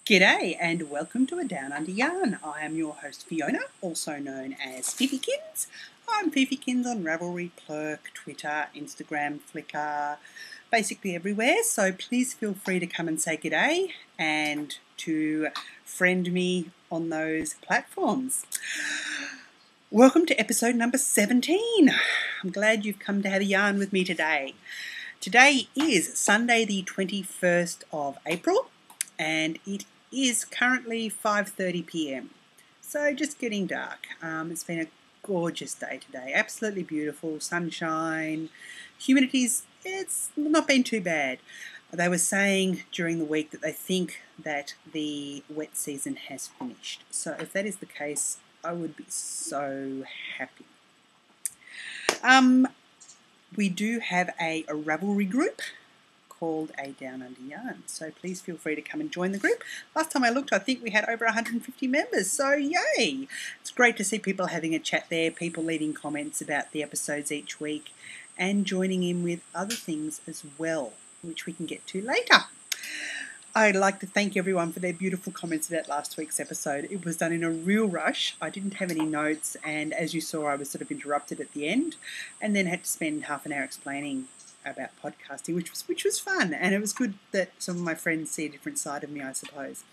G'day and welcome to A Down Under Yarn. I am your host Fiona, also known as Fifykins. I'm Fifykins on Ravelry, Plurk, Twitter, Instagram, Flickr, basically everywhere. So please feel free to come and say g'day and to friend me on those platforms. Welcome to episode number 17. I'm glad you've come to have a yarn with me today. Today is Sunday the 21st of April and it is currently 5:30 p.m. So just getting dark. It's been a gorgeous day today. Absolutely beautiful. Sunshine. Humidity's, it's not been too bad. They were saying during the week that they think that the wet season has finished. So if that is the case, I would be so happy. We do have a Ravelry group called A Down Under Yarn, so please feel free to come and join the group. Last time I looked, I think we had over 150 members, so yay! It's great to see people having a chat there, people leaving comments about the episodes each week, and joining in with other things as well, which we can get to later. I'd like to thank everyone for their beautiful comments about last week's episode. It was done in a real rush. I didn't have any notes, and as you saw, I was sort of interrupted at the end, and then had to spend half an hour explaining about podcasting, which was fun, and it was good that some of my friends see a different side of me, I suppose.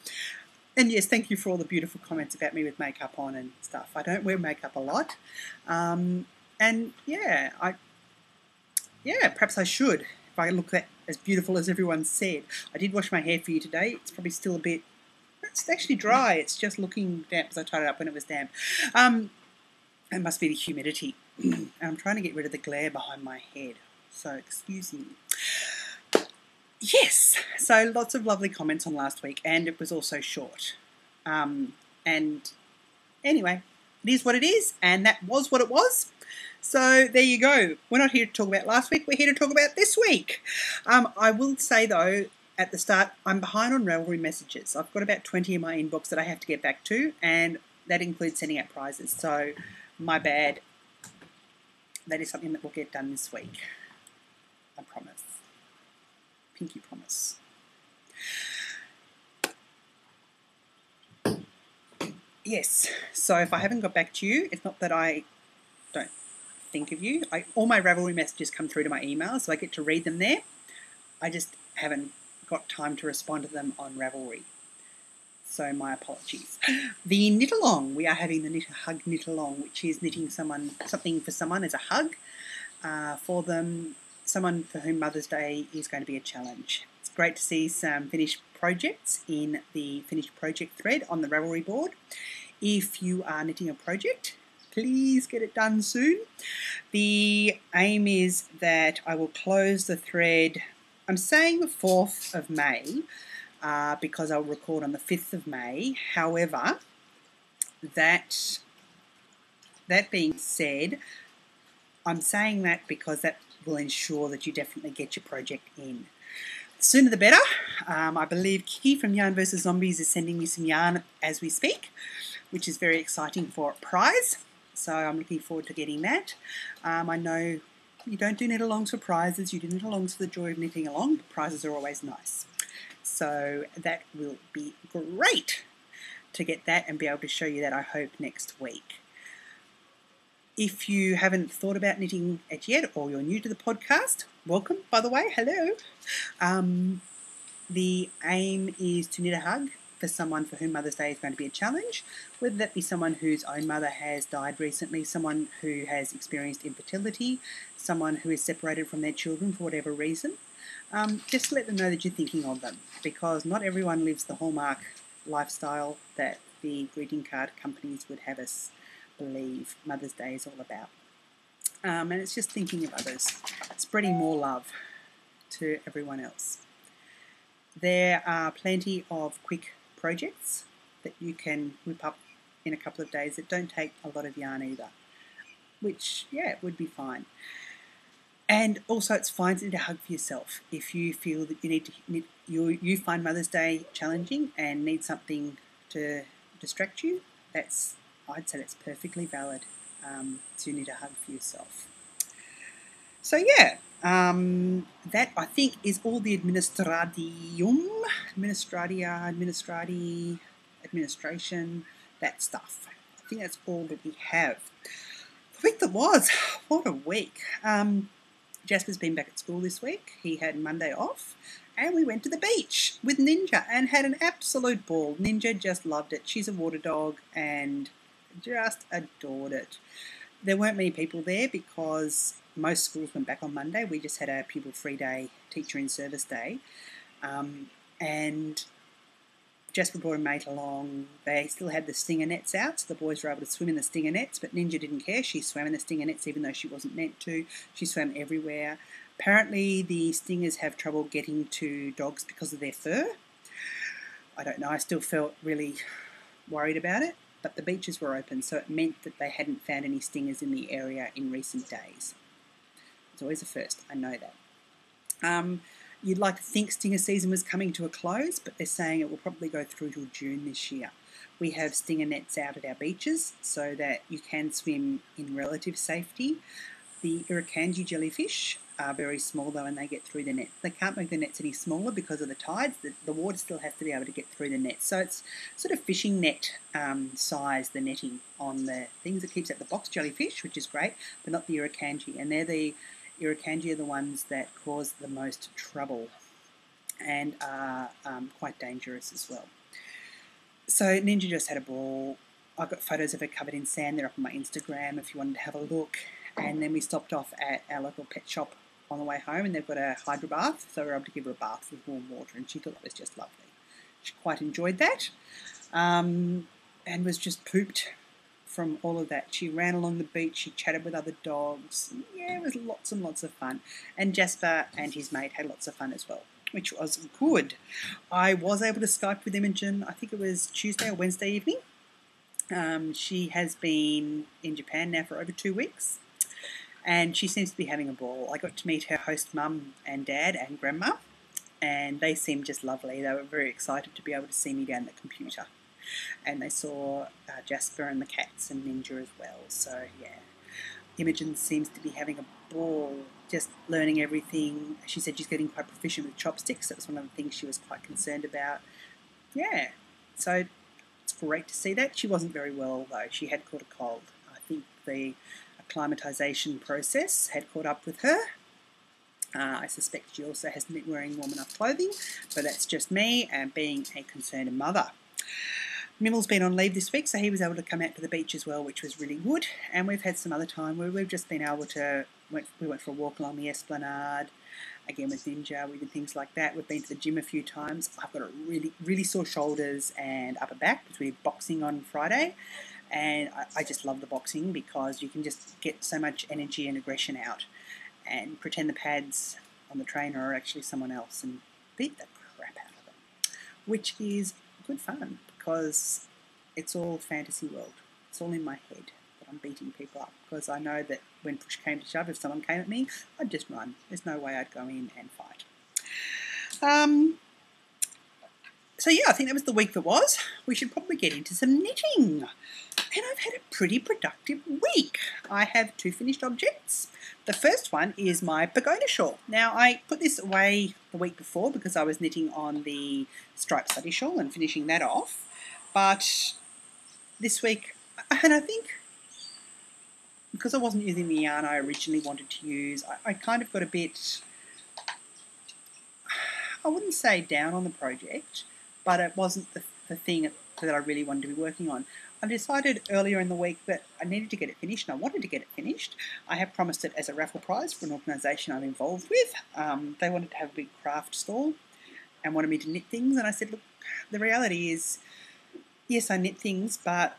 And yes, thank you for all the beautiful comments about me with makeup on and stuff. I don't wear makeup a lot, and perhaps I should, if I look that as beautiful as everyone said. I did wash my hair for you today. It's probably still a bit, it's actually dry. It's just looking damp because I tied it up when it was damp. It must be the humidity. And I'm trying to get rid of the glare behind my head. So excuse me. Yes, so lots of lovely comments on last week, and it was also short. And anyway, it is what it is, and that was what it was. So there you go. We're not here to talk about last week, we're here to talk about this week. I will say though, at the start, I'm behind on Ravelry messages. I've got about 20 in my inbox that I have to get back to, and that includes sending out prizes. So my bad. That is something that will get done this week. I promise. Pinky promise. Yes, so if I haven't got back to you, it's not that I don't think of you. All my Ravelry messages come through to my email, so I get to read them there. I just haven't got time to respond to them on Ravelry. So my apologies. The knit along, we are having the knit a hug knit along, which is knitting something for someone as a hug for them. Someone for whom Mother's Day is going to be a challenge. It's great to see some finished projects in the finished project thread on the Ravelry board. If you are knitting a project, please get it done soon. The aim is that I will close the thread, I'm saying the 4th of May, because I'll record on the 5th of May. However, that being said, I'm saying that because that will ensure that you definitely get your project in. The sooner the better. I believe Kiki from Yarn vs Zombies is sending me some yarn as we speak, which is very exciting for a prize. So I'm looking forward to getting that. I know you don't do knit-alongs for prizes, you do knit-alongs for the joy of knitting along. Prizes are always nice. So that will be great to get that and be able to show you that, I hope, next week. If you haven't thought about knitting it yet, or you're new to the podcast, welcome, by the way, hello. The aim is to knit a hug for someone for whom Mother's Day is going to be a challenge, whether that be someone whose own mother has died recently, someone who has experienced infertility, someone who is separated from their children for whatever reason. Just to let them know that you're thinking of them, because not everyone lives the hallmark lifestyle that the greeting card companies would have us believe Mother's Day is all about. And it's just thinking of others, spreading more love to everyone else. There are plenty of quick projects that you can whip up in a couple of days that don't take a lot of yarn either, which, yeah, would be fine. And also it's fine to hug for yourself. If you feel that you need to knit, you find Mother's Day challenging and need something to distract you, I'd say that's perfectly valid to knit a hug for yourself. So yeah, That, I think, is all the administration, that stuff. I think that's all that we have. The week that was, what a week. Jasper's been back at school this week. He had Monday off, and we went to the beach with Ninja and had an absolute ball. Ninja just loved it. She's a water dog and just adored it. There weren't many people there because most schools went back on Monday. We just had a pupil-free day, teacher in service day, and Jasper brought a mate along. They still had the stinger nets out, so the boys were able to swim in the stinger nets, but Ninja didn't care. She swam in the stinger nets even though she wasn't meant to. She swam everywhere. Apparently the stingers have trouble getting to dogs because of their fur. I don't know, I still felt really worried about it, but the beaches were open, so it meant that they hadn't found any stingers in the area in recent days. It's always a first, I know that. You'd like to think stinger season was coming to a close, but they're saying it will probably go through till June this year. We have stinger nets out at our beaches so that you can swim in relative safety. The irukandji jellyfish are very small though, and they get through the net. They can't make the nets any smaller because of the tides. The water still has to be able to get through the net. So it's sort of fishing net size, the netting on the things. That keeps out the box jellyfish, which is great, but not the irukandji. And they're the irukandji are the ones that cause the most trouble and are quite dangerous as well. So Ninja just had a ball. I've got photos of her covered in sand. They're up on my Instagram if you wanted to have a look. And then we stopped off at our local pet shop on the way home, and they've got a hydro bath, so we were able to give her a bath with warm water, and she thought it was just lovely. She quite enjoyed that, and was just pooped from all of that. She ran along the beach, she chatted with other dogs. Yeah, it was lots and lots of fun. And Jasper and his mate had lots of fun as well, which was good. I was able to Skype with Imogen, I think it was Tuesday or Wednesday evening. She has been in Japan now for over 2 weeks, and she seems to be having a ball. I got to meet her host mum and dad and grandma, and they seemed just lovely. They were very excited to be able to see me down the computer. And they saw Jasper and the cats and Ninja as well. So, yeah, Imogen seems to be having a ball, just learning everything. She said she's getting quite proficient with chopsticks. That was one of the things she was quite concerned about. Yeah, so it's great to see that. She wasn't very well, though. She had caught a cold. I think the acclimatisation process had caught up with her. I suspect she also hasn't been wearing warm enough clothing, but that's just me and being a concerned mother. Mimmel's been on leave this week, so he was able to come out to the beach as well, which was really good. And we've had some other time where we've just been able to, we went for a walk along the esplanade, again with Ninja, we did things like that. We've been to the gym a few times. I've got a really sore shoulders and upper back because we did boxing on Friday. And I just love the boxing because you can just get so much energy and aggression out and pretend the pads on the trainer are actually someone else and beat the crap out of them, which is good fun because it's all fantasy world. It's all in my head that I'm beating people up because I know that when push came to shove, if someone came at me, I'd just run. There's no way I'd go in and fight. So yeah, I think that was the week that was. We should probably get into some knitting. And I've had a pretty productive week. I have 2 finished objects. The first one is my pagoda shawl. Now, I put this away the week before because I was knitting on the striped study shawl and finishing that off. But this week, and I think because I wasn't using the yarn I originally wanted to use, I kind of got a bit, I wouldn't say down on the project, but it wasn't the thing that I really wanted to be working on. I decided earlier in the week that I needed to get it finished, and I wanted to get it finished. I have promised it as a raffle prize for an organisation I'm involved with. They wanted to have a big craft stall and wanted me to knit things, and I said, look, the reality is, yes, I knit things, but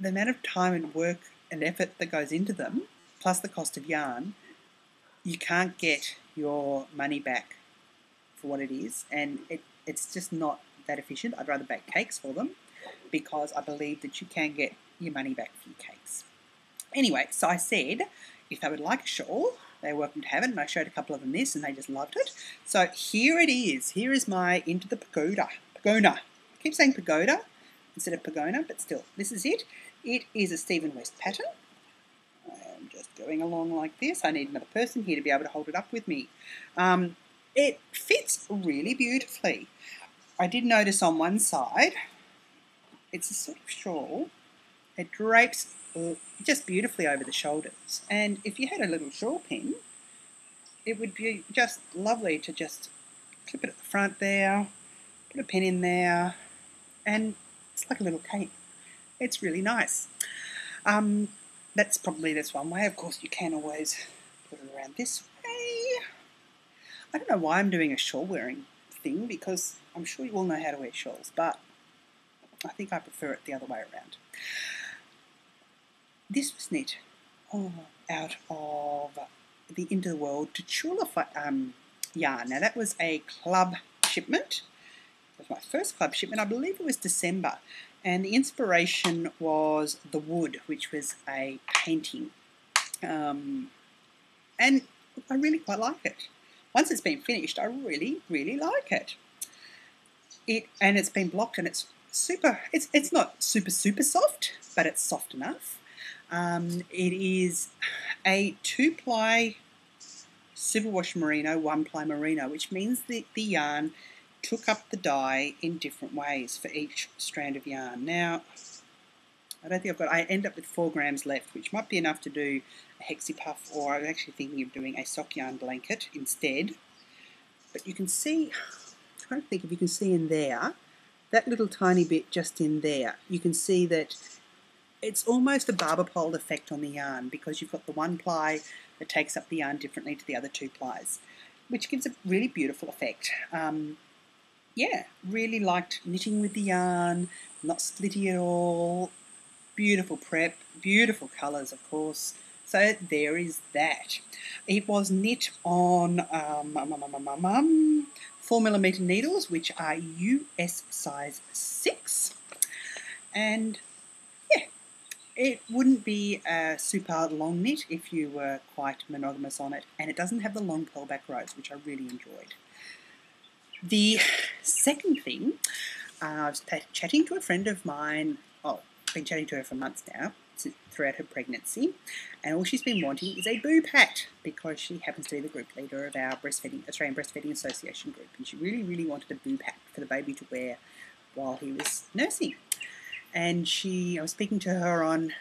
the amount of time and work and effort that goes into them, plus the cost of yarn, you can't get your money back for what it is, and it's just not that efficient. I'd rather bake cakes for them because I believe that you can get your money back for your cakes. Anyway, so I said if they would like a shawl, they're welcome to have it, and I showed a couple of them this and they just loved it. So here it is. Here is my Into the Pagoda. I keep saying pagoda instead of pagona, but still, this is it. It is a Stephen West pattern. And just going along like this. I need another person here to be able to hold it up with me. It fits really beautifully. I did notice on one side, it's a sort of shawl. It drapes just beautifully over the shoulders. And if you had a little shawl pin, it would be just lovely to just clip it at the front there, put a pin in there, and it's like a little cape. It's really nice. That's probably this one way. Of course, you can always put it around this way. I don't know why I'm doing a shawl wearing thing, because I'm sure you all know how to wear shawls, but I think I prefer it the other way around. This was knit all out of the Into the World Tuchula yarn. Now that was a club shipment. It was my first club shipment. I believe it was December. And the inspiration was the wood, which was a painting. And I really quite like it. Once it's been finished, I really, really like it. And it's been blocked, and it's super. It's not super soft, but it's soft enough. It is a 2-ply superwash merino, 1-ply merino, which means that the yarn took up the dye in different ways for each strand of yarn. Now, I don't think I end up with 4 grams left, which might be enough to do a hexi puff, or I'm actually thinking of doing a sock yarn blanket instead. But you can see, I'm trying to think if you can see in there, that little tiny bit just in there, you can see that it's almost a barber pole effect on the yarn, because you've got the 1-ply that takes up the yarn differently to the other 2-plies, which gives a really beautiful effect. Yeah, really liked knitting with the yarn, not splitty at all, beautiful prep, beautiful colours of course. So there is that. It was knit on 4mm needles, which are US size 6, and yeah, it wouldn't be a super long knit if you were quite monogamous on it, and it doesn't have the long pearl back rows, which I really enjoyed. The second thing, I was chatting to a friend of mine. I've been chatting to her for months now, throughout her pregnancy, and all she's been wanting is a Boob Hatch, because she happens to be the group leader of our Australian Breastfeeding Association group, and she really, really wanted a Boob Hatch for the baby to wear while he was nursing. And I was speaking to her on,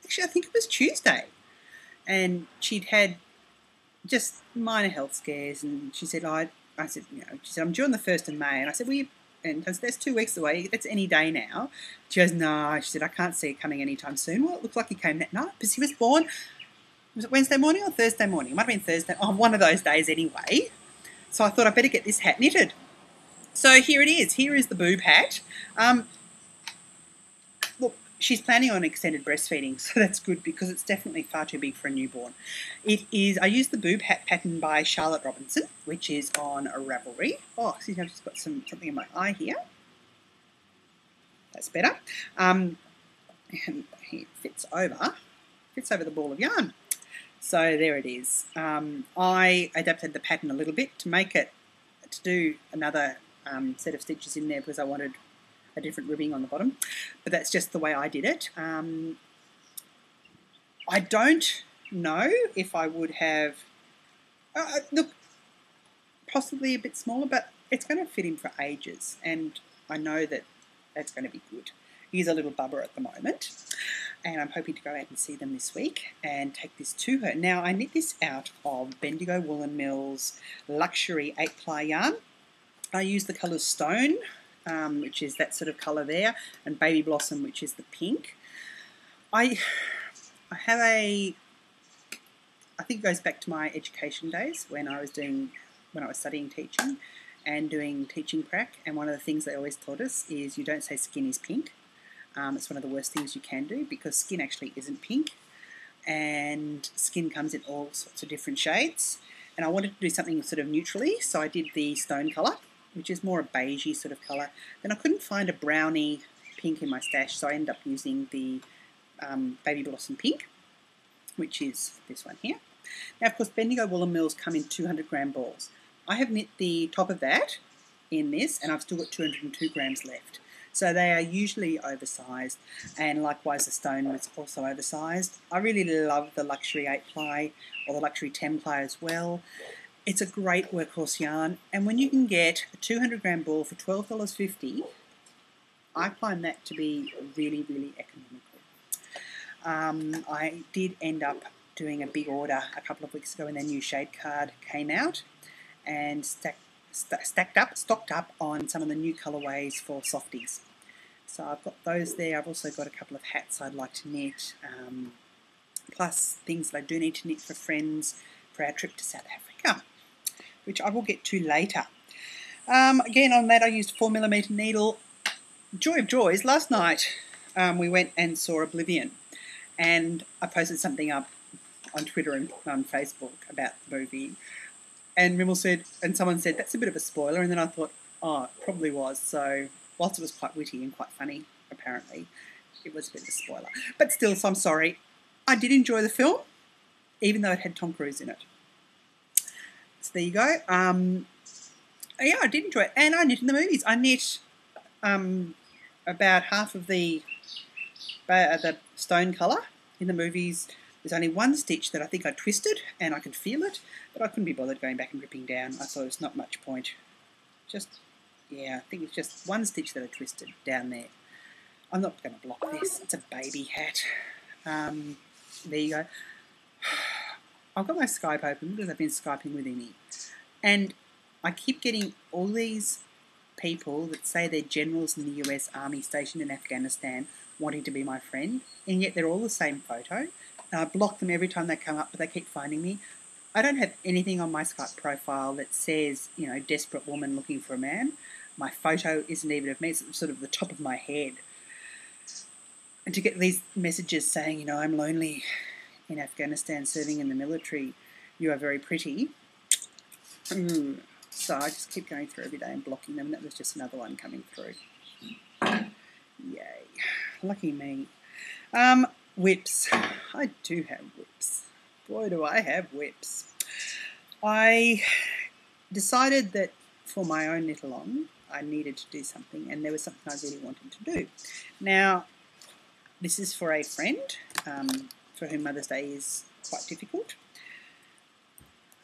actually I think it was Tuesday, and she'd had just minor health scares, and she said, I said, she said, I'm due on the 1st of May. And I said, and that's 2 weeks away. That's any day now. She goes, no. She said, I can't see it coming anytime soon. Well, it looks like he came that night, because he was born, was it Wednesday morning or Thursday morning? It might have been Thursday. Oh, one of those days anyway. So I thought I'd better get this hat knitted. So here it is. Here is the Boob Hat. Look, she's planning on extended breastfeeding, so that's good, because it's definitely far too big for a newborn. I used the Boob Hat pattern by Charlotte Robinson, which is on Ravelry. Oh, see, I've just got something in my eye here. That's better. And it fits over the ball of yarn. So there it is. I adapted the pattern a little bit to do another set of stitches in there, because I wanted a different ribbing on the bottom, but that's just the way I did it. I don't know if I would have, look, possibly a bit smaller, but it's going to fit him for ages, and I know that that's going to be good. He's a little bubber at the moment, and I'm hoping to go out and see them this week and take this to her. Now, I knit this out of Bendigo Woolen Mills Luxury 8-ply yarn. I use the colour Stone, which is that sort of colour there, and Baby Blossom, which is the pink. I have I think it goes back to my education days when I was studying teaching and doing teaching prac, and one of the things they always taught us is you don't say skin is pink. It's one of the worst things you can do, because skin actually isn't pink, and skin comes in all sorts of different shades, and I wanted to do something sort of neutrally, so I did the Stone colour, which is more a beigey sort of colour. Then I couldn't find a brownie pink in my stash, so I ended up using the Baby Blossom pink, which is this one here. Now, of course, Bendigo Woolen Mills come in 200 gram balls. I have knit the top of that in this, and I've still got 202 grams left. So they are usually oversized, and likewise the stone was also oversized. I really love the luxury 8-ply or the luxury 10-ply as well. It's a great workhorse yarn, and when you can get a 200-gram ball for $12.50, I find that to be really, really economical. I did end up doing a big order a couple of weeks ago when their new shade card came out, and stocked up on some of the new colourways for softies. So I've got those there. I've also got a couple of hats I'd like to knit, plus things that I do need to knit for friends for our trip to South Africa, which I will get to later. Again, on that I used 4mm needle. Joy of joys, last night we went and saw Oblivion, and I posted something up on Twitter and on Facebook about the movie, and Rimmel said, and someone said, that's a bit of a spoiler, and then I thought, oh, it probably was. So whilst it was quite witty and quite funny, apparently, it was a bit of a spoiler. But still, so I'm sorry. I did enjoy the film, even though it had Tom Cruise in it. So there you go. Yeah, I did enjoy it. And I knit in the movies. I knit about half of the stone colour in the movies. There's only one stitch that I think I twisted, and I could feel it, but I couldn't be bothered going back and ripping down. I thought it was not much point. Yeah, I think it's just one stitch that I twisted down there. I'm not going to block this. It's a baby hat. There you go. I've got my Skype open because I've been Skyping with Emmy, and I keep getting all these people that say they're generals in the US Army stationed in Afghanistan wanting to be my friend, and yet they're all the same photo. And I block them every time they come up, but they keep finding me. I don't have anything on my Skype profile that says, you know, desperate woman looking for a man. My photo isn't even of me. It's sort of the top of my head. And to get these messages saying, you know, I'm lonely in Afghanistan serving in the military, you are very pretty. So I just keep going through every day and blocking them. That was just another one coming through. Yay. Lucky me. Whips. I do have whips. Boy, do I have whips. I decided that for my own knit-along, I needed to do something, and there was something I really wanted to do. Now, this is for a friend for whom Mother's Day is quite difficult.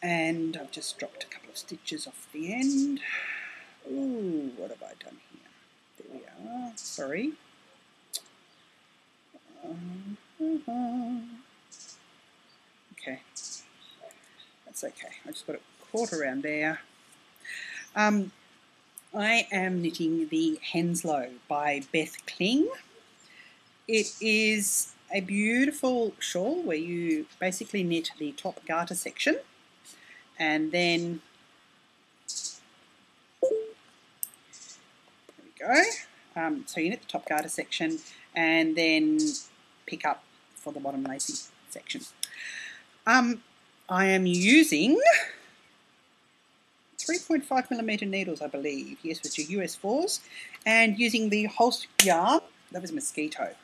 And I've just dropped a couple of stitches off the end. Ooh, what have I done here? There we are. Sorry. Okay. That's okay. I just got it caught around there. I am knitting the Henslow by Beth Kling. It is a beautiful shawl where you basically knit the top garter section, and then there we go. So you knit the top garter section and then pick up for the bottom lacy section. I am using 3.5mm needles, I believe. Yes, with your US 4s, and using the Holst yarn. That was Mosquito.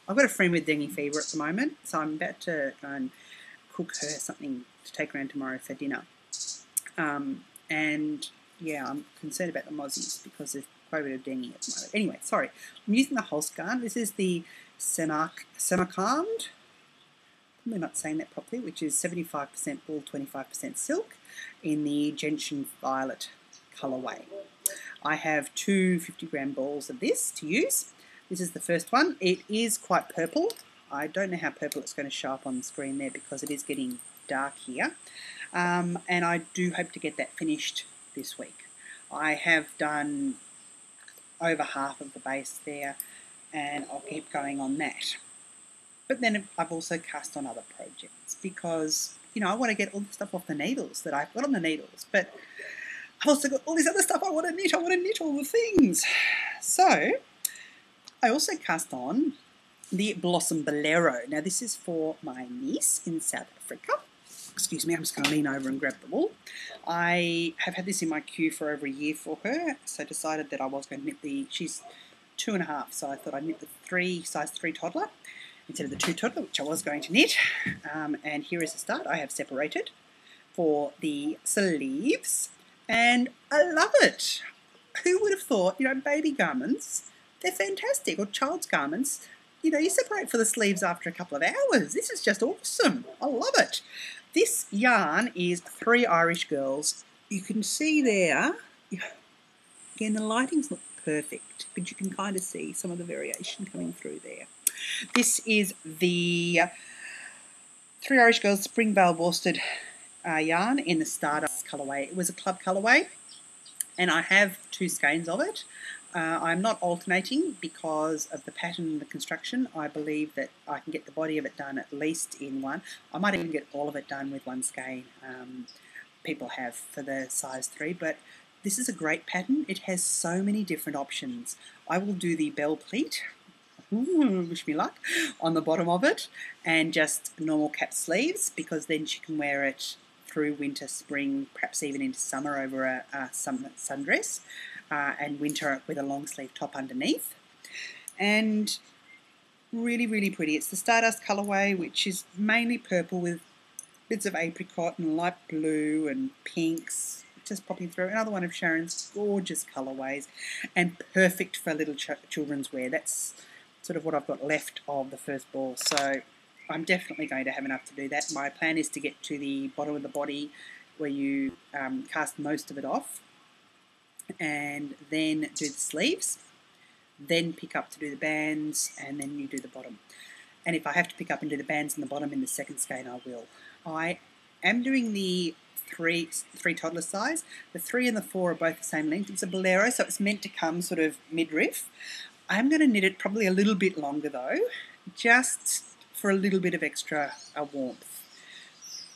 I've got a friend with dengue fever at the moment, so I'm about to go and cook her something to take around tomorrow for dinner. And yeah, I'm concerned about the mozzies because there's quite a bit of dengue at the moment. Anyway, sorry. I'm using the Holst yarn. This is the Samarkand. Probably not saying that properly, which is 75% wool, 25% silk in the Gentian Violet colourway. I have two 50-gram balls of this to use. This is the first one. It is quite purple. I don't know how purple it's going to show up on the screen there because it is getting dark here. And I do hope to get that finished this week. I have done over half of the base there, and I'll keep going on that. But then I've also cast on other projects because, you know, I want to get all the stuff off the needles that I've got on the needles, but I've also got all this other stuff I want to knit. I want to knit all the things. So I also cast on the Blossom Bolero. Now this is for my niece in South Africa. Excuse me, I'm just going to lean over and grab the wool. I have had this in my queue for over a year for her, so I decided that I was going to knit she's 2.5, so I thought I'd knit the size 3 toddler instead of the 2 toddler, which I was going to knit. And here is the start. I have separated for the sleeves, and I love it. Who would have thought, you know, baby garments They're fantastic. Or child's garments. You know, you separate for the sleeves after a couple of hours. This is just awesome. I love it. This yarn is Three Irish Girls. You can see there, again, the lighting's not perfect, but you can kind of see some of the variation coming through there. This is the Three Irish Girls Springvale worsted yarn in the Stardust colourway. It was a club colourway, and I have 2 skeins of it. I'm not alternating because of the pattern and the construction. I believe that I can get the body of it done at least in one. I might even get all of it done with 1 skein. People have for the size 3, but this is a great pattern. It has so many different options. I will do the bell pleat, wish me luck, on the bottom of it, and just normal cap sleeves, because then she can wear it through winter, spring, perhaps even into summer over a sundress, and winter with a long sleeve top underneath. And really, really pretty. It's the Stardust colourway, which is mainly purple with bits of apricot and light blue and pinks just popping through. Another one of Sharon's gorgeous colourways, and perfect for little children's wear. That's sort of what I've got left of the first ball, so I'm definitely going to have enough to do that. My plan is to get to the bottom of the body where you cast most of it off, and then do the sleeves, then pick up to do the bands, and then you do the bottom. And if I have to pick up and do the bands and the bottom in the second skein, I will. I am doing the three toddler size. The 3 and the 4 are both the same length. It's a Bolero, so it's meant to come sort of midriff. I'm going to knit it probably a little bit longer though, just for a little bit of extra warmth.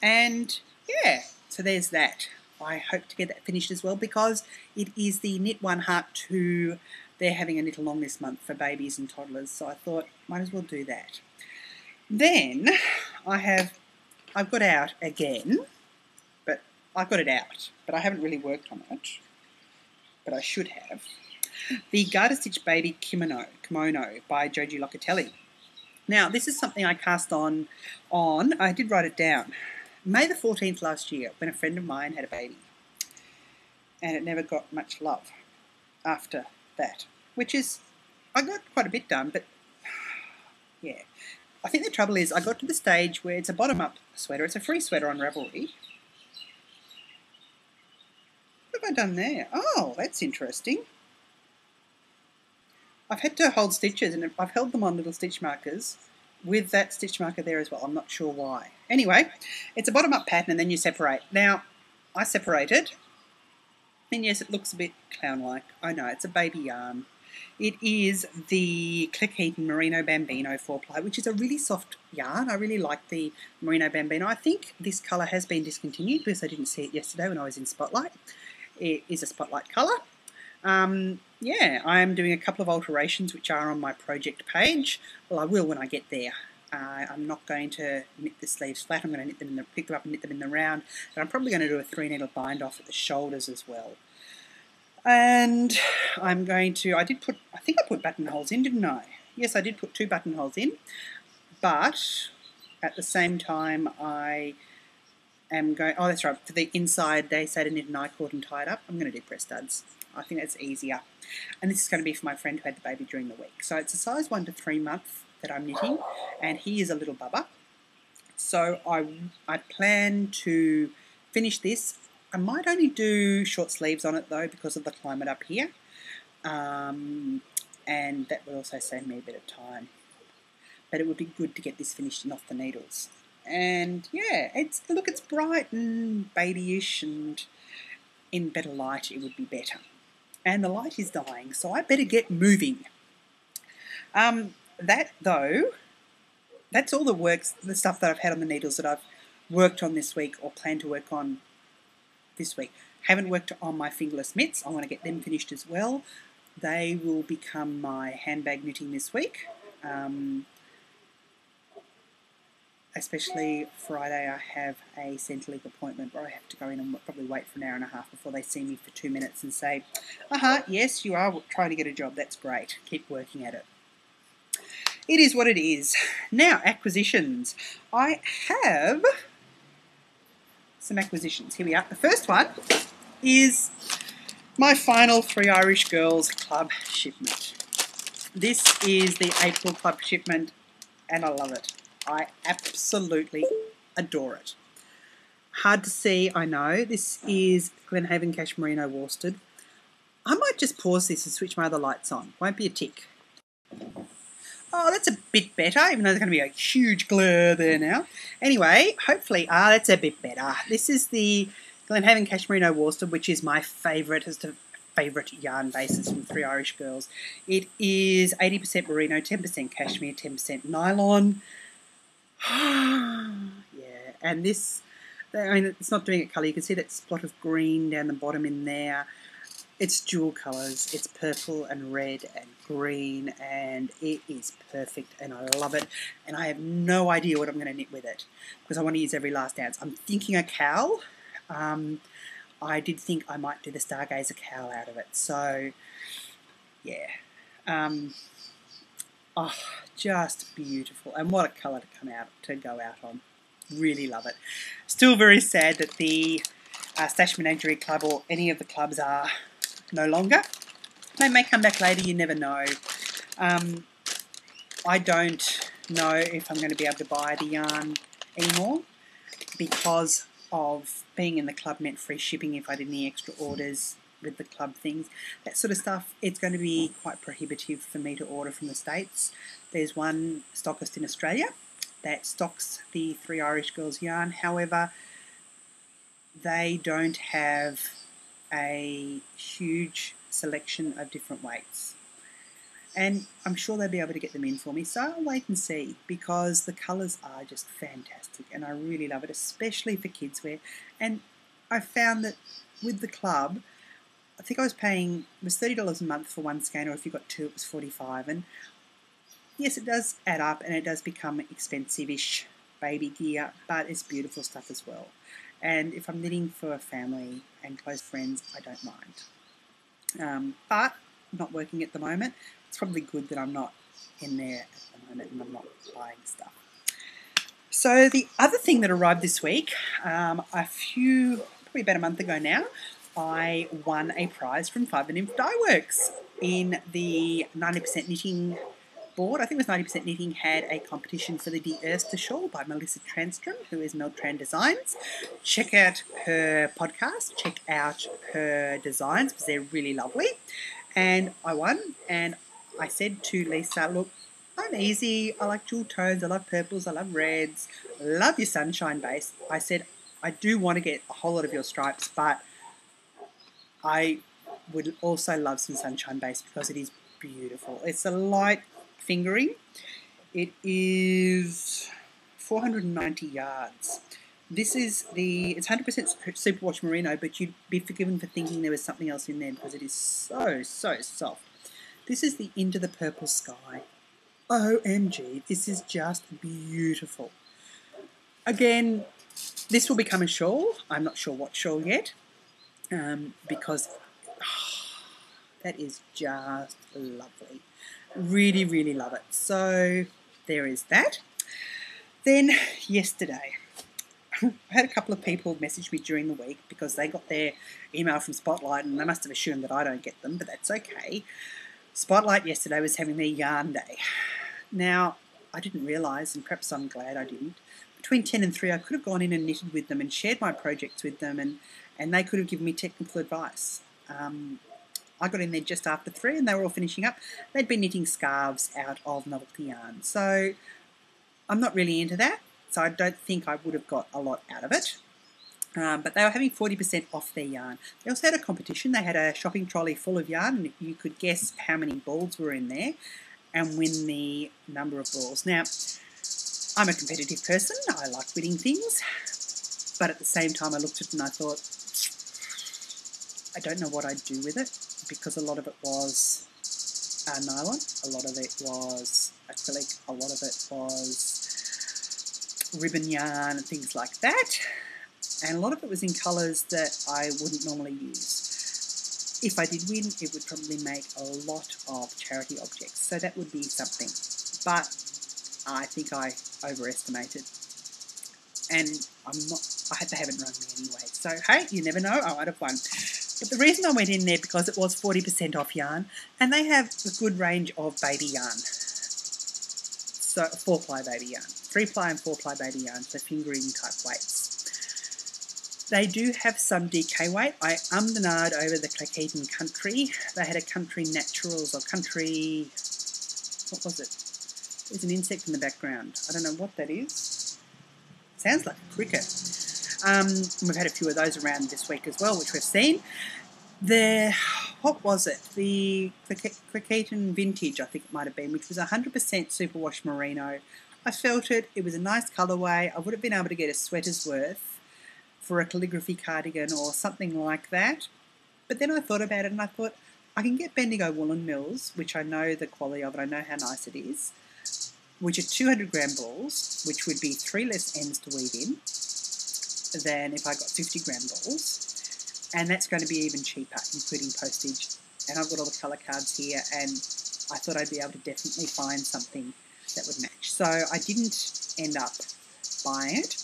And yeah, so there's that. I hope to get that finished as well, because it is the Knit One Heart 2. They're having a knit along this month for babies and toddlers, so I thought might as well do that. Then I've got out again, but I've got it out, but I haven't really worked on it, but I should have. The Garter Stitch Baby Kimono by Joji Locatelli. Now, this is something I cast on, I did write it down, May the 14th last year, when a friend of mine had a baby. And it never got much love after that, which is, I got quite a bit done, but yeah. I think the trouble is I got to the stage where it's a bottom-up sweater. It's a free sweater on Ravelry. What have I done there? Oh, that's interesting. I've had to hold stitches, and I've held them on little stitch markers with that stitch marker there as well. I'm not sure why. Anyway, it's a bottom-up pattern, and then you separate. Now, I separated, and yes, it looks a bit clown-like. I know, it's a baby yarn. It is the Click Merino Bambino 4-ply, which is a really soft yarn. I really like the Merino Bambino. I think this colour has been discontinued because I didn't see it yesterday when I was in Spotlight. It is a Spotlight colour. Yeah, I am doing a couple of alterations which are on my project page. Well, I will when I get there. I'm not going to knit the sleeves flat. I'm going to knit them pick them up and knit them in the round. And I'm probably going to do a 3-needle bind off at the shoulders as well. And I'm going to, I think I put buttonholes in, didn't I? Yes, I did put 2 buttonholes in, but at the same time I am going, oh that's right, for the inside they say to knit an I-cord and tie it up. I'm going to do press studs. I think that's easier. And this is going to be for my friend who had the baby during the week. So it's a size 1 to 3 month that I'm knitting, and he is a little bubba. So I plan to finish this. I might only do short sleeves on it though because of the climate up here, and that would also save me a bit of time. But it would be good to get this finished and off the needles. And yeah, it's bright and babyish, and in better light it would be better. And the light is dying, so I better get moving. That though, that's all the stuff that I've had on the needles that I've worked on this week or plan to work on this week. Haven't worked on my fingerless mitts. I want to get them finished as well. They will become my handbag knitting this week. Especially Friday, I have a Centrelink appointment where I have to go in and probably wait for an hour and a half before they see me for 2 minutes and say, yes, you are trying to get a job. That's great. Keep working at it. It is what it is. Now, acquisitions. I have some acquisitions. Here we are. The first one is my final Three Irish Girls Club shipment. This is the April Club shipment, and I love it. I absolutely adore it. Hard to see, I know. This is Glenhaven Cashmerino worsted. I might just pause this and switch my other lights on. Won't be a tick. Oh, that's a bit better, even though there's going to be a huge glare there now. Anyway, hopefully, that's a bit better. This is the Glenhaven Cashmerino worsted, which is my favourite, as the favourite yarn bases from Three Irish Girls. It is 80% merino, 10% cashmere, 10% nylon. Yeah, and this, I mean, it's not doing it colour. You can see that spot of green down the bottom in there. It's dual colours. It's purple and red and green, and it is perfect, and I love it. And I have no idea what I'm going to knit with it because I want to use every last ounce. I'm thinking a cowl. I did think I might do the Stargazer cowl out of it. So, yeah. Oh, just beautiful. And what a colour to go out on. Really love it. Still very sad that the Stash Menagerie Club or any of the clubs are no longer. They may come back later, you never know. I don't know if I'm going to be able to buy the yarn anymore because of being in the club meant free shipping if I did any extra orders with the club things. That sort of stuff, it's going to be quite prohibitive for me to order from the States. There's one stockist in Australia that stocks the Three Irish Girls yarn. However, they don't have a huge selection of different weights. And I'm sure they'll be able to get them in for me. So I'll wait and see because the colours are just fantastic and I really love it, especially for kids wear. And I found that with the club, I think I was paying, it was $30 a month for one skein, or if you got two, it was $45. And yes, it does add up and it does become expensive-ish baby gear, but it's beautiful stuff as well. And if I'm knitting for a family and close friends, I don't mind. But not working at the moment. It's probably good that I'm not in there at the moment and I'm not buying stuff. So the other thing that arrived this week, probably about a month ago now, I won a prize from Five and Nymph Dye Works in the 90% knitting board. I think it was 90% Knitting had a competition for the De Erste shawl by Melissa Transtrom, who is Meltran Designs. Check out her podcast, check out her designs because they're really lovely. And I won, and I said to Lisa, look, I'm easy, I like dual tones, I love purples, I love reds, I love your sunshine base. I said, I do want to get a whole lot of your stripes, but I would also love some sunshine base because it is beautiful. It's a light fingering. It is 490 yards. This is it's 100% superwash merino, but you'd be forgiven for thinking there was something else in there because it is so, so soft. This is the Into the Purple Sky. OMG, this is just beautiful. Again, this will become a shawl. I'm not sure what shawl yet because that is just lovely. Really, really love it. So there is that. Then yesterday, I had a couple of people message me during the week because they got their email from Spotlight and they must have assumed that I don't get them, but that's okay. Spotlight yesterday was having their yarn day. Now, I didn't realise, and perhaps I'm glad I didn't, between 10 and 3 I could have gone in and knitted with them and shared my projects with them and they could have given me technical advice. I got in there just after 3 and they were all finishing up. They'd been knitting scarves out of novelty yarn. So I'm not really into that. So I don't think I would have got a lot out of it. But they were having 40% off their yarn. They also had a competition. They had a shopping trolley full of yarn and you could guess how many balls were in there and win the number of balls. Now, I'm a competitive person. I like winning things. But at the same time, I looked at it and I thought, I don't know what I'd do with it because a lot of it was nylon, a lot of it was acrylic, a lot of it was ribbon yarn and things like that. And a lot of it was in colours that I wouldn't normally use. If I did win, it would probably make a lot of charity objects. So that would be something. But I think I overestimated. And they haven't rung me anyway. So, hey, you never know, I might have won. But the reason I went in there because it was 40% off yarn, and they have a good range of baby yarn. So 4-ply baby yarn, 3-ply and 4-ply baby yarn, so fingering type weights. They do have some DK weight. I ummed and ahed over the Clacketon Country. They had a Country Naturals or Country, what was it? There's an insect in the background. I don't know what that is. Sounds like a cricket. We've had a few of those around this week as well, which we've seen. What was it? The Clacketon Vintage, I think it might have been, which was 100% superwash merino. I felt it. It was a nice colourway. I would have been able to get a sweater's worth for a calligraphy cardigan or something like that. But then I thought about it and I thought, I can get Bendigo Woolen Mills, which I know the quality of it, I know how nice it is, which are 200 gram balls, which would be 3 less ends to weave in than if I got 50 gram balls. And that's going to be even cheaper, including postage. And I've got all the colour cards here, and I thought I'd be able to definitely find something that would match. So I didn't end up buying it.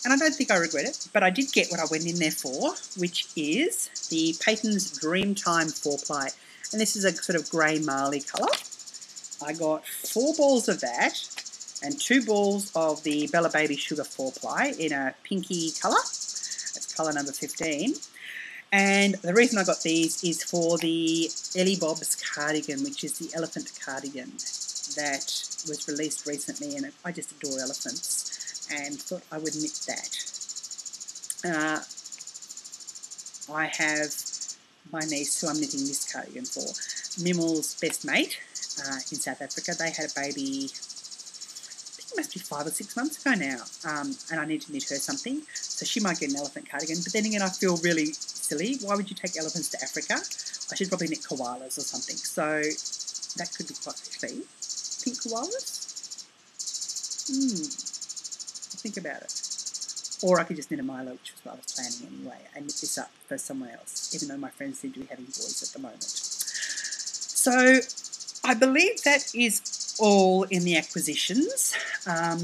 And I don't think I regret it, but I did get what I went in there for, which is the Peyton's Dreamtime 4-ply. And this is a sort of grey marley colour. I got 4 balls of that and 2 balls of the Bella Baby Sugar 4-ply in a pinky colour. That's colour number 15. And the reason I got these is for the Ellie Bob's cardigan, which is the elephant cardigan that was released recently, and I just adore elephants and thought I would knit that. I have my niece, who I'm knitting this cardigan for, Mimmel's best mate in South Africa. They had a baby, I think it must be 5 or 6 months ago now, and I need to knit her something. So she might get an elephant cardigan, but then again I feel really silly. Why would you take elephants to Africa? I should probably knit koalas or something. So that could be quite actually. Pink koalas? Think about it. Or I could just knit a Milo, which was what I was planning anyway, and knit this up for somewhere else, even though my friends seem to be having boys at the moment. So I believe that is all in the acquisitions. I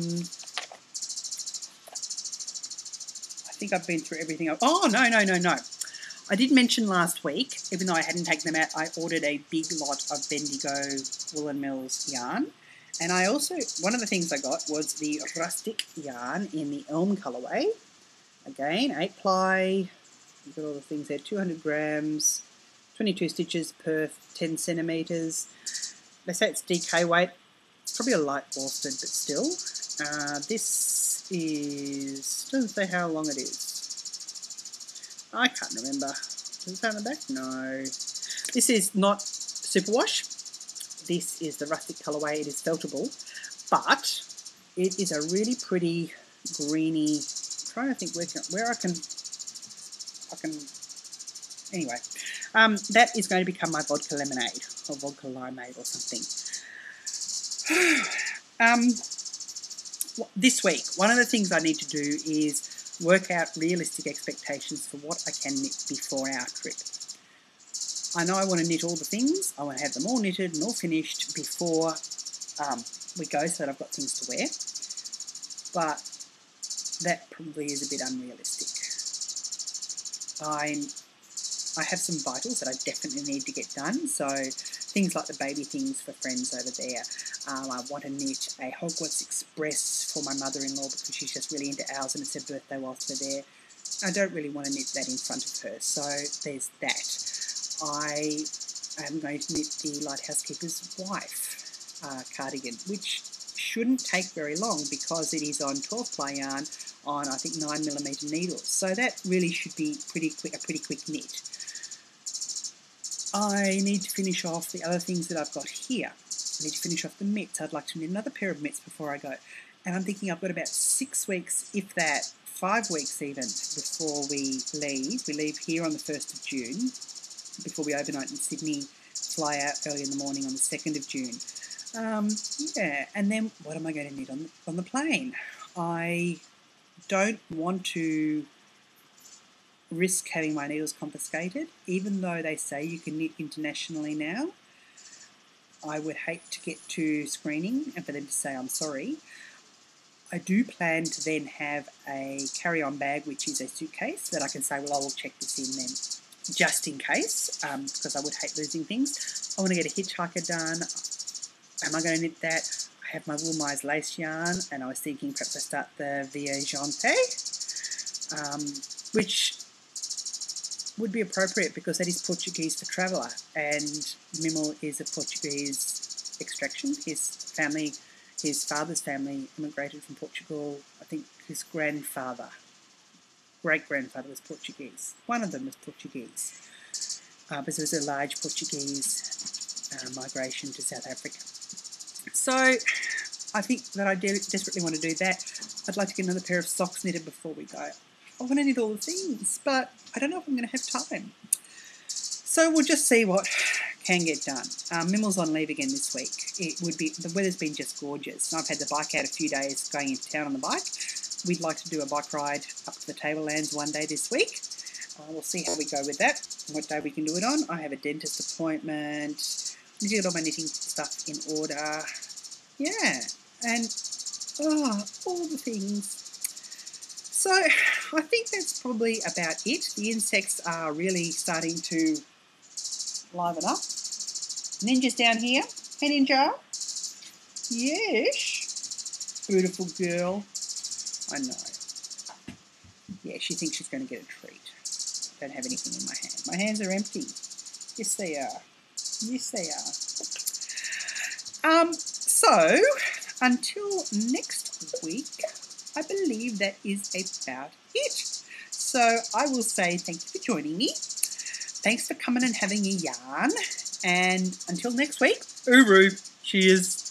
think I've been through everything. Oh, no. I did mention last week, even though I hadn't taken them out, I ordered a big lot of Bendigo Woolen Mills yarn. And I also, one of the things I got was the rustic yarn in the Elm colourway. Again, 8-ply, you've got all the things there, 200 grams, 22 stitches per 10 centimetres. They say it's DK weight, it's probably a light worsted, but still. This is, doesn't say how long it is. I can't remember. Does it say on the back? No. This is not superwash. This is the rustic colourway. It is feltable, but it is a really pretty greeny. I'm trying to think where I can. Anyway, that is going to become my vodka lemonade or vodka limeade or something. This week, one of the things I need to do is work out realistic expectations for what I can knit before our trip. I know I want to knit all the things. I want to have them all knitted and all finished before we go so that I've got things to wear. But that probably is a bit unrealistic. I have some vitals that I definitely need to get done. So things like the baby things for friends over there. I want to knit a Hogwarts Express for my mother-in-law because she's just really into owls and it's her birthday whilst we're there. I don't really want to knit that in front of her. So there's that. I am going to knit the Lighthouse Keeper's Wife cardigan, which shouldn't take very long because it is on 12-ply yarn on, I think, 9mm needles. So that really should be a pretty quick knit. I need to finish off the other things that I've got here. I need to finish off the mitts. I'd like to knit another pair of mitts before I go. And I'm thinking I've got about 6 weeks, if that, 5 weeks even, before we leave. We leave here on the 1st of June. Before we overnight in Sydney, fly out early in the morning on the 2nd of June. And then what am I going to knit on the plane? I don't want to risk having my needles confiscated, even though they say you can knit internationally now. I would hate to get to screening and for them to say I'm sorry. I do plan to then have a carry-on bag, which is a suitcase that I can say, well, I will check this in then, just in case, because I would hate losing things. I want to get a hitchhiker done. Am I going to knit that? I have my Wool Mize lace yarn, and I was thinking perhaps I start the Viagente, which would be appropriate because that is Portuguese for traveller, and Mimel is a Portuguese extraction. His father's family immigrated from Portugal. I think his great-grandfather was Portuguese. One of them was Portuguese, but there was a large Portuguese migration to South Africa. So I think that I desperately want to do that. I'd like to get another pair of socks knitted before we go. I want to knit all the things, but I don't know if I'm going to have time. So we'll just see what can get done. Mimel's on leave again this week. The weather's been just gorgeous. I've had the bike out a few days going into town on the bike. We'd like to do a bike ride up to the Tablelands one day this week. We'll see how we go with that, what day we can do it on. I have a dentist appointment. I need to get all my knitting stuff in order. Yeah, and all the things. So I think that's probably about it. The insects are really starting to liven up. Ninja's down here. Hey, Ninja. Yes. Beautiful girl. I know. Yeah, she thinks she's going to get a treat. Don't have anything in my hand. My hands are empty. Yes, they are. Yes, they are. So, until next week, I believe that is about it. So, I will say thank you for joining me. Thanks for coming and having a yarn. And until next week, uru. Cheers.